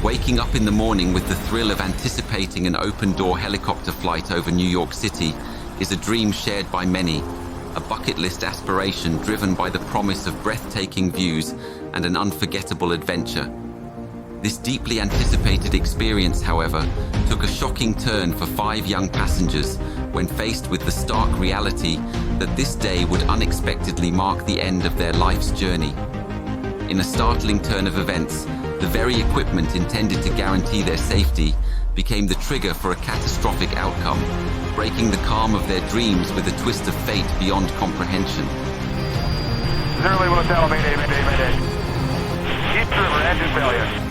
Waking up in the morning with the thrill of anticipating an open-door helicopter flight over New York City is a dream shared by many, a bucket list aspiration driven by the promise of breathtaking views and an unforgettable adventure. This deeply anticipated experience, however, took a shocking turn for 5 young passengers when faced with the stark reality that this day would unexpectedly mark the end of their life's journey. In a startling turn of events, the very equipment intended to guarantee their safety became the trigger for a catastrophic outcome, breaking the calm of their dreams with a twist of fate beyond comprehension. Zero Hotel, Mayday, Mayday, Mayday. East River, engine failure.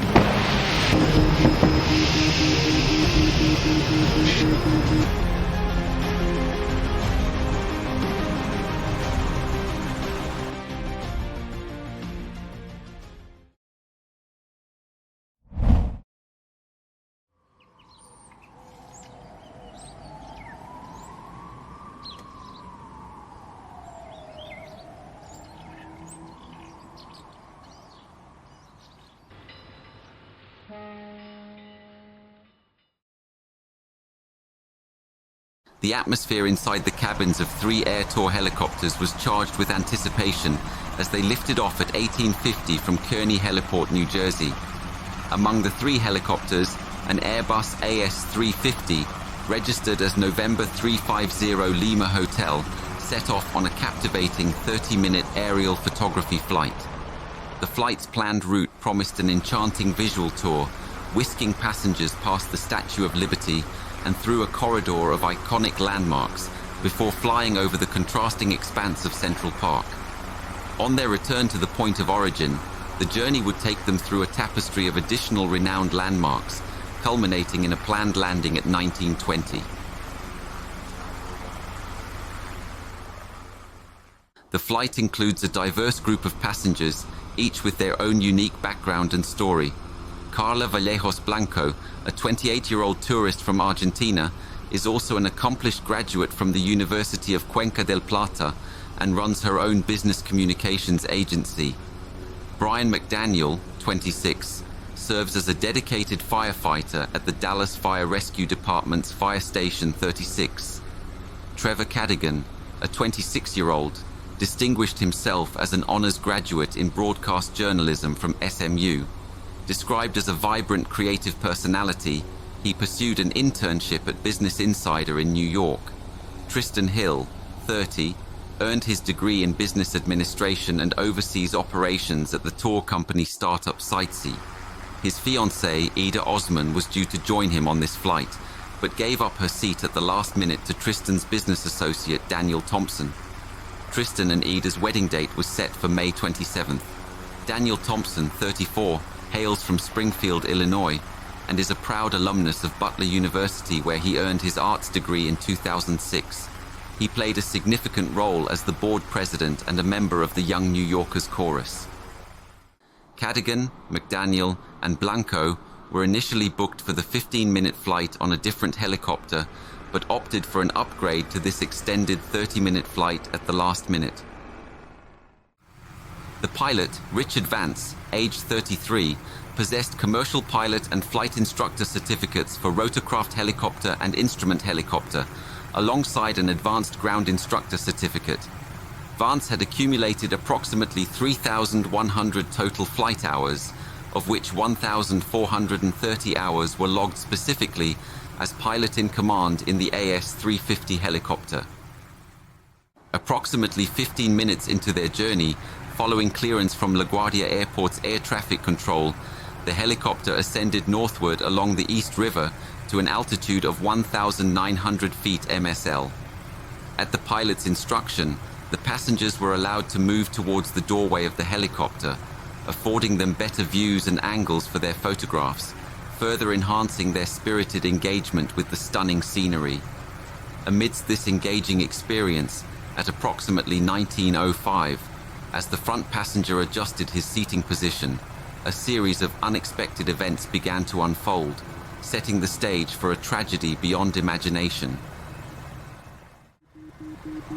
The atmosphere inside the cabins of 3 Air Tour helicopters was charged with anticipation as they lifted off at 1850 from Kearney Heliport, New Jersey. Among the 3 helicopters, an Airbus AS-350, registered as November 350 Lima Hotel, set off on a captivating 30-minute aerial photography flight. The flight's planned route promised an enchanting visual tour, whisking passengers past the Statue of Liberty and through a corridor of iconic landmarks before flying over the contrasting expanse of Central Park. On their return to the point of origin, the journey would take them through a tapestry of additional renowned landmarks, culminating in a planned landing at 1920. The flight includes a diverse group of passengers, each with their own unique background and story. Carla Vallejos Blanco, a 28-year-old tourist from Argentina, is also an accomplished graduate from the University of Cuenca del Plata and runs her own business communications agency. Brian McDaniel, 26, serves as a dedicated firefighter at the Dallas Fire Rescue Department's Fire Station 36. Trevor Cadigan, a 26-year-old, distinguished himself as an honors graduate in broadcast journalism from SMU. Described as a vibrant creative personality, he pursued an internship at Business Insider in New York. Tristan Hill, 30, earned his degree in business administration and overseas operations at the tour company startup Sightsee. His fiancée, Ida Osman, was due to join him on this flight, but gave up her seat at the last minute to Tristan's business associate, Daniel Thompson. Tristan and Ida's wedding date was set for May 27th. Daniel Thompson, 34, hails from Springfield, Illinois, and is a proud alumnus of Butler University, where he earned his arts degree in 2006. He played a significant role as the board president and a member of the Young New Yorkers Chorus. Cadigan, McDaniel, and Blanco were initially booked for the 15-minute flight on a different helicopter, but opted for an upgrade to this extended 30-minute flight at the last minute. The pilot, Richard Vance, aged 33, possessed commercial pilot and flight instructor certificates for rotorcraft helicopter and instrument helicopter, alongside an advanced ground instructor certificate. Vance had accumulated approximately 3,100 total flight hours, of which 1,430 hours were logged specifically as pilot in command in the AS-350 helicopter. Approximately 15 minutes into their journey, following clearance from LaGuardia Airport's air traffic control, the helicopter ascended northward along the East River to an altitude of 1,900 feet MSL. At the pilot's instruction, the passengers were allowed to move towards the doorway of the helicopter, affording them better views and angles for their photographs, further enhancing their spirited engagement with the stunning scenery. Amidst this engaging experience, at approximately 19:05, as the front passenger adjusted his seating position, a series of unexpected events began to unfold, setting the stage for a tragedy beyond imagination.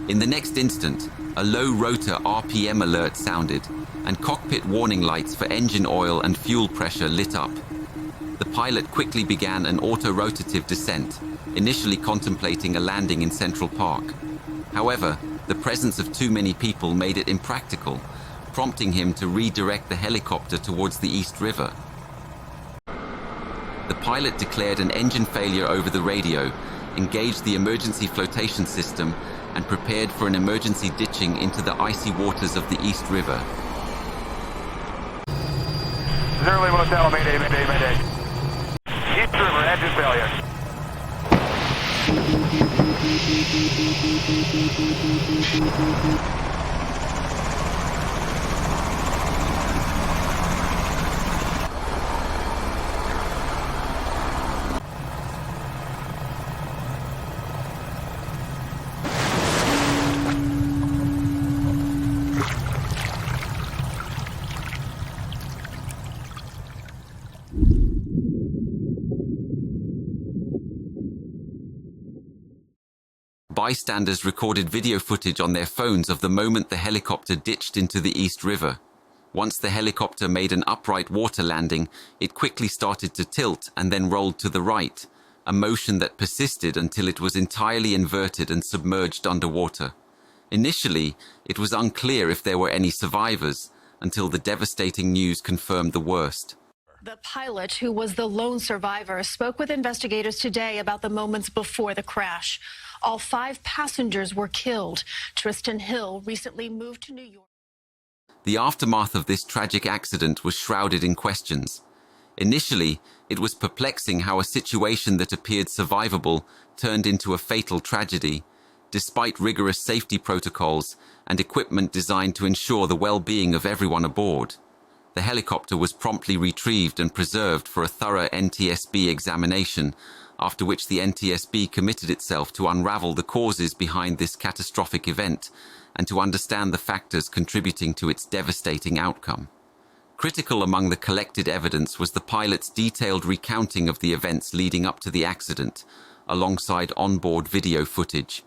In the next instant, a low rotor RPM alert sounded, and cockpit warning lights for engine oil and fuel pressure lit up. The pilot quickly began an auto-rotative descent, initially contemplating a landing in Central Park. However, the presence of too many people made it impractical, prompting him to redirect the helicopter towards the East River. The pilot declared an engine failure over the radio, engaged the emergency flotation system, and prepared for an emergency ditching into the icy waters of the East River. Zero Motel, mayday, mayday, mayday. East River, engine failure. Bystanders recorded video footage on their phones of the moment the helicopter ditched into the East River. Once the helicopter made an upright water landing, it quickly started to tilt and then rolled to the right, a motion that persisted until it was entirely inverted and submerged underwater. Initially, it was unclear if there were any survivors, until the devastating news confirmed the worst. The pilot, who was the lone survivor, spoke with investigators today about the moments before the crash. All 5 passengers were killed. Tristan Hill recently moved to New York. The aftermath of this tragic accident was shrouded in questions. Initially, it was perplexing how a situation that appeared survivable turned into a fatal tragedy, despite rigorous safety protocols and equipment designed to ensure the well-being of everyone aboard. The helicopter was promptly retrieved and preserved for a thorough NTSB examination, after which the NTSB committed itself to unravel the causes behind this catastrophic event and to understand the factors contributing to its devastating outcome. Critical among the collected evidence was the pilot's detailed recounting of the events leading up to the accident, alongside onboard video footage.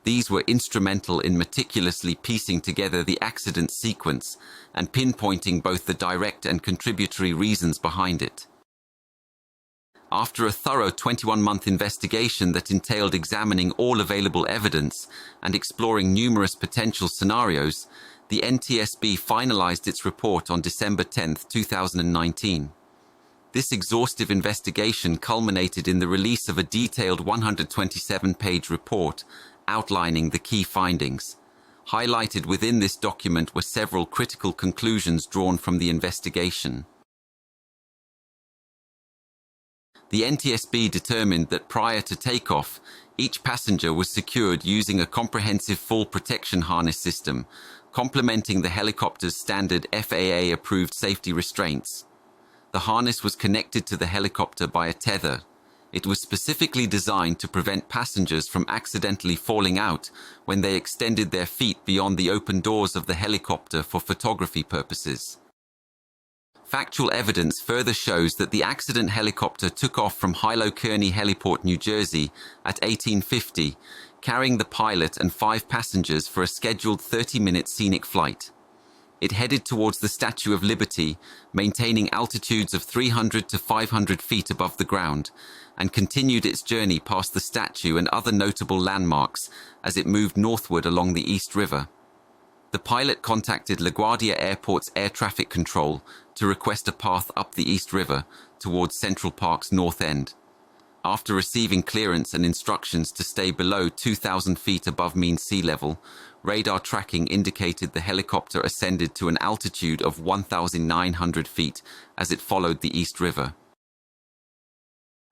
These were instrumental in meticulously piecing together the accident sequence and pinpointing both the direct and contributory reasons behind it. After a thorough 21-month investigation that entailed examining all available evidence and exploring numerous potential scenarios, the NTSB finalized its report on December 10, 2019. This exhaustive investigation culminated in the release of a detailed 127-page report outlining the key findings. Highlighted within this document were several critical conclusions drawn from the investigation. The NTSB determined that prior to takeoff, each passenger was secured using a comprehensive fall protection harness system, complementing the helicopter's standard FAA-approved safety restraints. The harness was connected to the helicopter by a tether. It was specifically designed to prevent passengers from accidentally falling out when they extended their feet beyond the open doors of the helicopter for photography purposes. Factual evidence further shows that the accident helicopter took off from Hilo Kearney Heliport, New Jersey at 1850, carrying the pilot and 5 passengers for a scheduled 30-minute scenic flight. It headed towards the Statue of Liberty, maintaining altitudes of 300 to 500 feet above the ground, and continued its journey past the statue and other notable landmarks as it moved northward along the East River. The pilot contacted LaGuardia Airport's air traffic control to request a path up the East River towards Central Park's north end. After receiving clearance and instructions to stay below 2,000 feet above mean sea level, radar tracking indicated the helicopter ascended to an altitude of 1,900 feet as it followed the East River.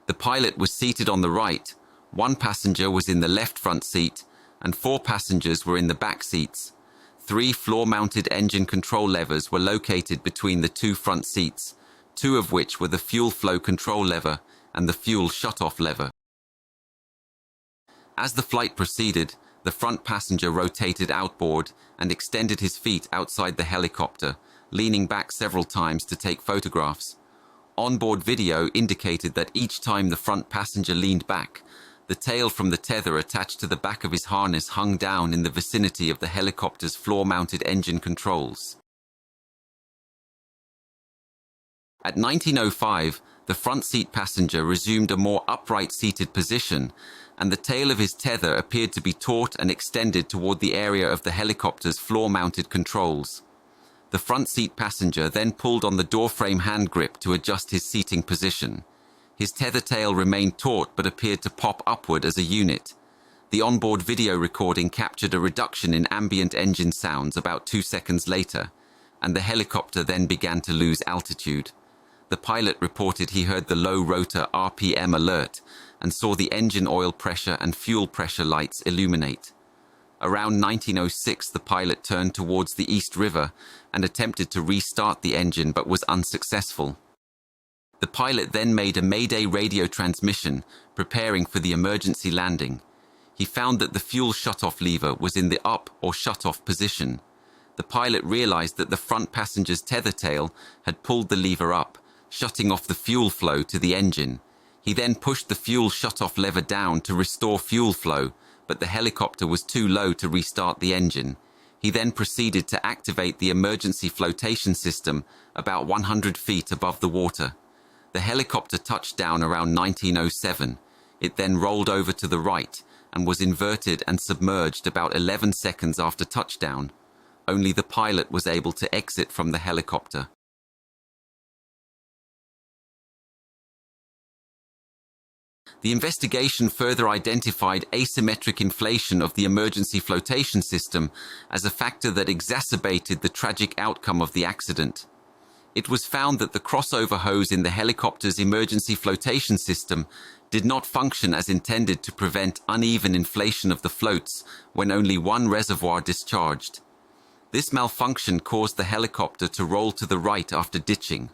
The pilot was seated on the right, 1 passenger was in the left front seat, and 4 passengers were in the back seats. 3 floor-mounted engine control levers were located between the 2 front seats, 2 of which were the fuel flow control lever and the fuel shutoff lever. As the flight proceeded, the front passenger rotated outboard and extended his feet outside the helicopter, leaning back several times to take photographs. Onboard video indicated that each time the front passenger leaned back, the tail from the tether attached to the back of his harness hung down in the vicinity of the helicopter's floor-mounted engine controls. At 19:05, The front seat passenger resumed a more upright seated position, and the tail of his tether appeared to be taut and extended toward the area of the helicopter's floor-mounted controls. The front seat passenger then pulled on the door frame hand grip to adjust his seating position. His tether tail remained taut but appeared to pop upward as a unit. The onboard video recording captured a reduction in ambient engine sounds about 2 seconds later, and the helicopter then began to lose altitude. The pilot reported he heard the low rotor RPM alert and saw the engine oil pressure and fuel pressure lights illuminate. Around 1906, the pilot turned towards the East River and attempted to restart the engine but was unsuccessful. The pilot then made a Mayday radio transmission, preparing for the emergency landing. He found that the fuel shutoff lever was in the up or shutoff position. The pilot realized that the front passenger's tether tail had pulled the lever up, shutting off the fuel flow to the engine. He then pushed the fuel shutoff lever down to restore fuel flow, but the helicopter was too low to restart the engine. He then proceeded to activate the emergency flotation system about 100 feet above the water. The helicopter touched down around 1907. It then rolled over to the right and was inverted and submerged about 11 seconds after touchdown. Only the pilot was able to exit from the helicopter. The investigation further identified asymmetric inflation of the emergency flotation system as a factor that exacerbated the tragic outcome of the accident. It was found that the crossover hose in the helicopter's emergency flotation system did not function as intended to prevent uneven inflation of the floats when only one reservoir discharged. This malfunction caused the helicopter to roll to the right after ditching.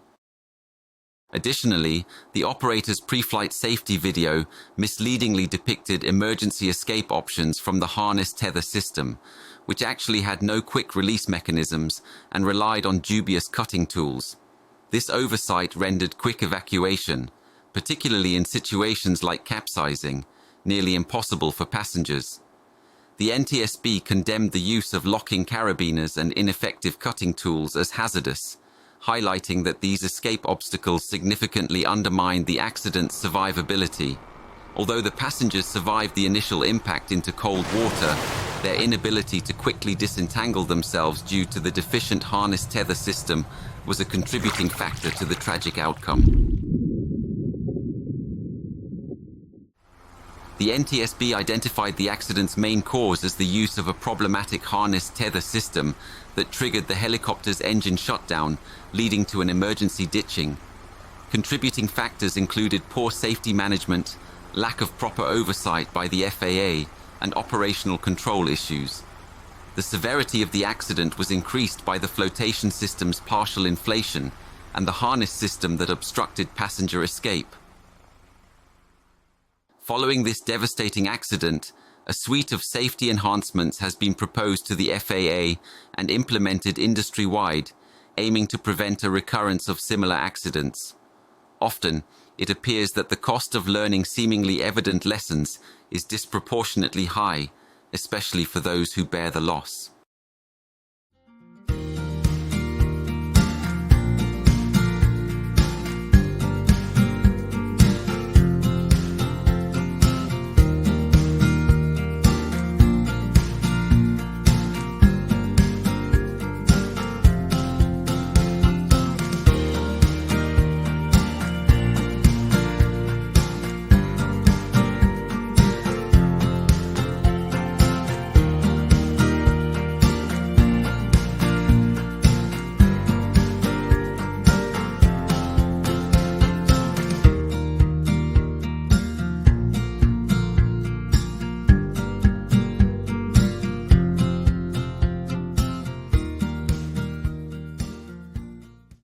Additionally, the operator's pre-flight safety video misleadingly depicted emergency escape options from the harness tether system, which actually had no quick release mechanisms and relied on dubious cutting tools. This oversight rendered quick evacuation, particularly in situations like capsizing, nearly impossible for passengers. The NTSB condemned the use of locking carabiners and ineffective cutting tools as hazardous, highlighting that these escape obstacles significantly undermined the accident's survivability. Although the passengers survived the initial impact into cold water, their inability to quickly disentangle themselves due to the deficient harness tether system was a contributing factor to the tragic outcome. The NTSB identified the accident's main cause as the use of a problematic harness tether system that triggered the helicopter's engine shutdown, leading to an emergency ditching. Contributing factors included poor safety management, lack of proper oversight by the FAA, and operational control issues. The severity of the accident was increased by the flotation system's partial inflation and the harness system that obstructed passenger escape. Following this devastating accident, a suite of safety enhancements has been proposed to the FAA and implemented industry-wide, aiming to prevent a recurrence of similar accidents. Often, it appears that the cost of learning seemingly evident lessons is disproportionately high, especially for those who bear the loss.